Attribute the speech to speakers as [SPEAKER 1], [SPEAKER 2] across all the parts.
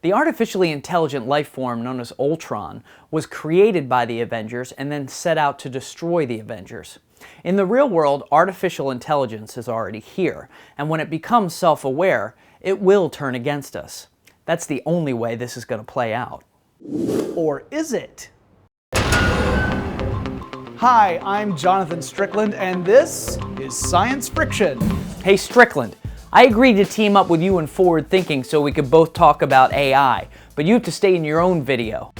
[SPEAKER 1] The artificially intelligent life form known as Ultron was created by the Avengers and then set out to destroy the Avengers. In the real world, artificial intelligence is already here, and when it becomes self-aware, it will turn against us. That's the only way this is going to play out.
[SPEAKER 2] Or is it? Hi, I'm Jonathan Strickland, and this is Science Friction.
[SPEAKER 1] Hey Strickland, I agreed to team up with you in Forward Thinking so we could both talk about AI, but you have to stay in your own video.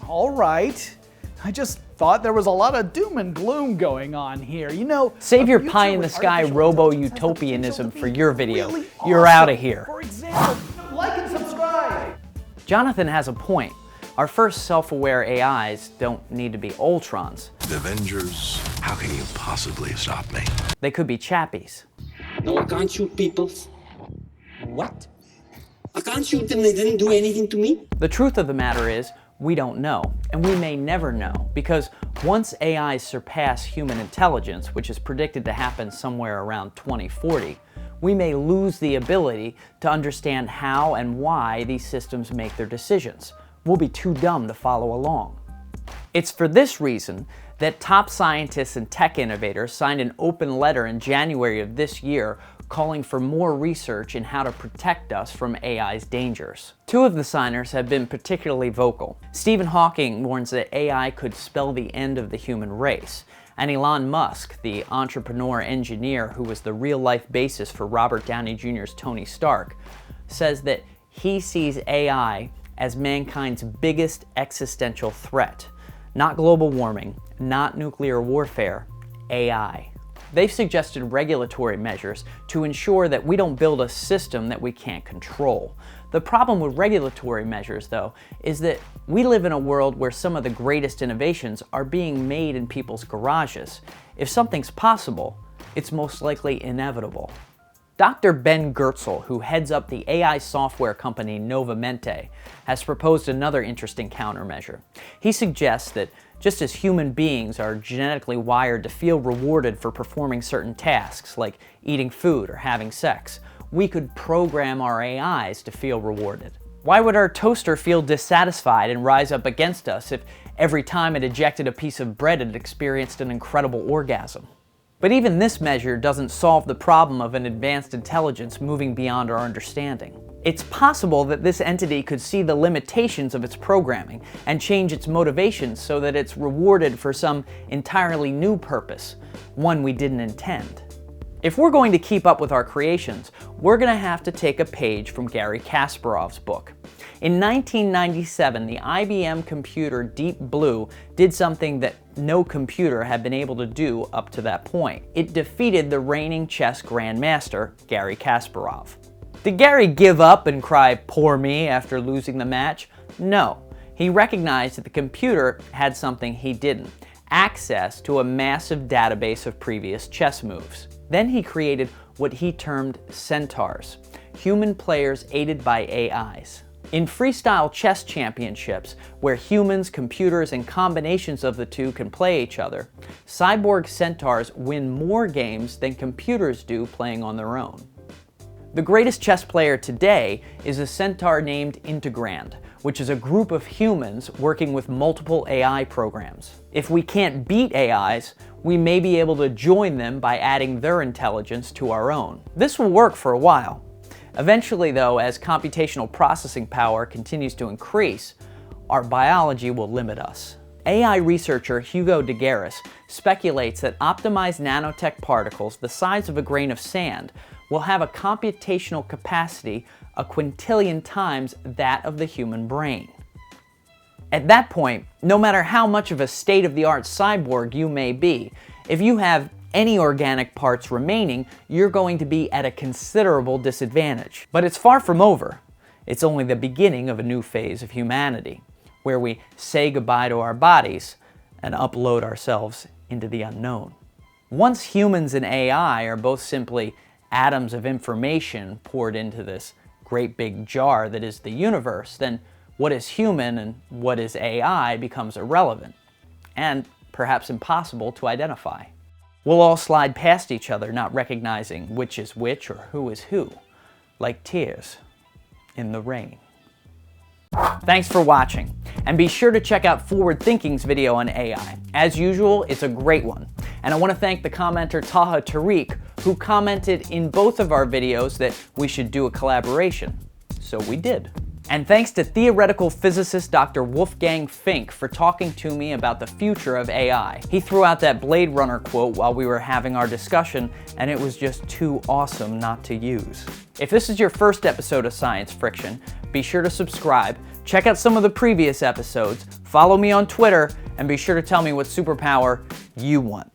[SPEAKER 2] All right. I just thought there was a lot of doom and gloom going on here. You know,
[SPEAKER 1] save your pie-in-the-sky robo-utopianism for your video. Really You're out of here.
[SPEAKER 2] For example, like and subscribe.
[SPEAKER 1] Jonathan has a point. Our first self-aware AIs don't need to be Ultrons.
[SPEAKER 3] The Avengers, how can you possibly stop me?
[SPEAKER 1] They could be Chappies.
[SPEAKER 4] No, I can't shoot people. What? I can't shoot them, they didn't do anything to me?
[SPEAKER 1] The truth of the matter is, we don't know, and we may never know, because once AIs surpass human intelligence, which is predicted to happen somewhere around 2040, we may lose the ability to understand how and why these systems make their decisions. We'll be too dumb to follow along. It's for this reason that top scientists and tech innovators signed an open letter in January of this year calling for more research in how to protect us from AI's dangers. Two of the signers have been particularly vocal. Stephen Hawking warns that AI could spell the end of the human race. And Elon Musk, the entrepreneur-engineer who was the real-life basis for Robert Downey Jr.'s Tony Stark, says that he sees AI as mankind's biggest existential threat. Not global warming, not nuclear warfare, AI. They've suggested regulatory measures to ensure that we don't build a system that we can't control. The problem with regulatory measures, though, is that we live in a world where some of the greatest innovations are being made in people's garages. If something's possible, it's most likely inevitable. Dr. Ben Goertzel, who heads up the AI software company Novamente, has proposed another interesting countermeasure. He suggests that just as human beings are genetically wired to feel rewarded for performing certain tasks, like eating food or having sex, we could program our AIs to feel rewarded. Why would our toaster feel dissatisfied and rise up against us if every time it ejected a piece of bread it experienced an incredible orgasm? But even this measure doesn't solve the problem of an advanced intelligence moving beyond our understanding. It's possible that this entity could see the limitations of its programming and change its motivations so that it's rewarded for some entirely new purpose, one we didn't intend. If we're going to keep up with our creations, we're going to have to take a page from Garry Kasparov's book. In 1997, the IBM computer Deep Blue did something that no computer had been able to do up to that point. It defeated the reigning chess grandmaster, Garry Kasparov. Did Garry give up and cry, "Poor me," after losing the match? No. He recognized that the computer had something he didn't: access to a massive database of previous chess moves. Then he created what he termed centaurs, human players aided by AIs. In freestyle chess championships, where humans, computers, and combinations of the two can play each other, Cyborg Centaurs win more games than computers do playing on their own. The greatest chess player today is a centaur named Integrand, which is a group of humans working with multiple AI programs. If we can't beat AIs, we may be able to join them by adding their intelligence to our own. This will work for a while. Eventually, though, as computational processing power continues to increase, our biology will limit us. AI researcher Hugo de Garis speculates that optimized nanotech particles the size of a grain of sand will have a computational capacity a quintillion times that of the human brain. At that point, no matter how much of a state-of-the-art cyborg you may be, if you have any organic parts remaining, you're going to be at a considerable disadvantage. But it's far from over. It's only the beginning of a new phase of humanity, where we say goodbye to our bodies and upload ourselves into the unknown. Once humans and AI are both simply atoms of information poured into this great big jar that is the universe, then what is human and what is AI becomes irrelevant, and perhaps impossible to identify. We'll all slide past each other, not recognizing which is which or who is who, like tears in the rain. Thanks for watching, and be sure to check out Forward Thinking's video on AI. As usual, it's a great one. And I want to thank the commenter Taha Tariq, who commented in both of our videos that we should do a collaboration. So we did. And thanks to theoretical physicist Dr. Wolfgang Fink for talking to me about the future of AI. He threw out that Blade Runner quote while we were having our discussion, and it was just too awesome not to use. If this is your first episode of Science Friction, be sure to subscribe, check out some of the previous episodes, follow me on Twitter, and be sure to tell me what superpower you want.